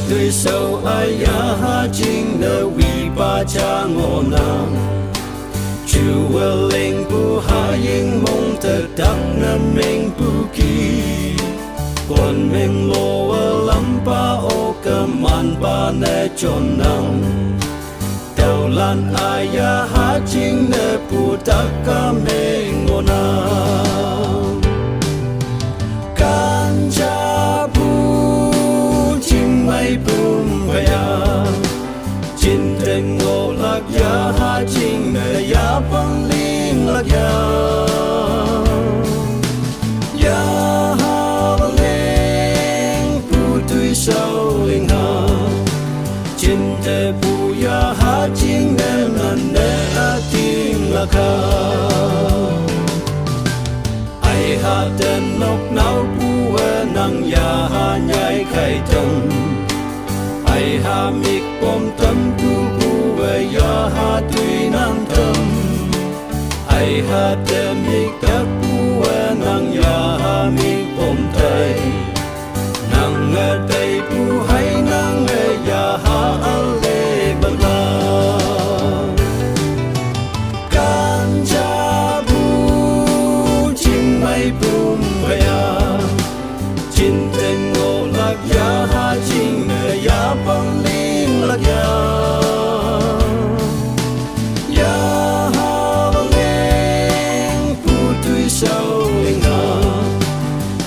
对手爱呀，今的尾巴加我呢。主我领不下英梦的当那命不记，关命罗我諗巴我嘅萬巴呢盡能，斗爛愛呀下今的不得個命我呢。甘家不今未不配呀，今天我lạc呀下今的呀幫領lạc呀。手领下，真的不要哈今的难的阿丁拉卡，愛哈的nok nau不能呀哈nhai khai tâm，愛哈密បំtâm不呀哈對難tâm，愛哈的密得不能呀哈密បំ太。nang day bu hay nang ya ha ale bala ganja bu jin mai bum ya jin ten ngo lạc ya ha jin ya bang ling lạc ya ya ha ling bu tui sao ling ha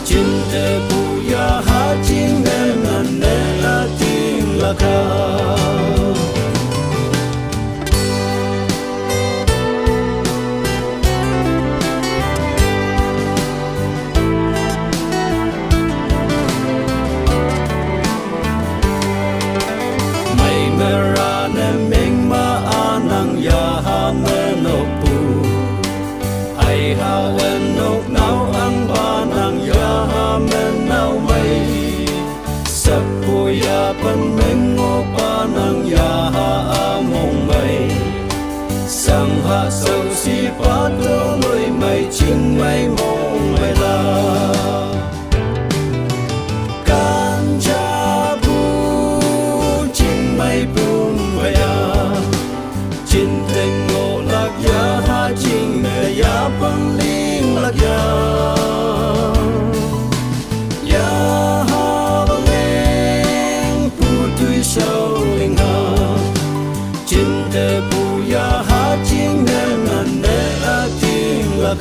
jin te bu ya ha jin de nan de la tin la ka mai mera ne ming ma anang ya ha me no pu ai ha en nok nau ang ba nang ya ha me nau mai Sapuya pan mengo panang ya ha mong mai sang ha sâu si pa to loi mai ching mai mong mai la ganja bu ching mai bum ya chin teng ngo lạc ya ha ching me ya pang ling lạc ya sâu linh ha chính để bu ya ha chính để ngàn để a tin là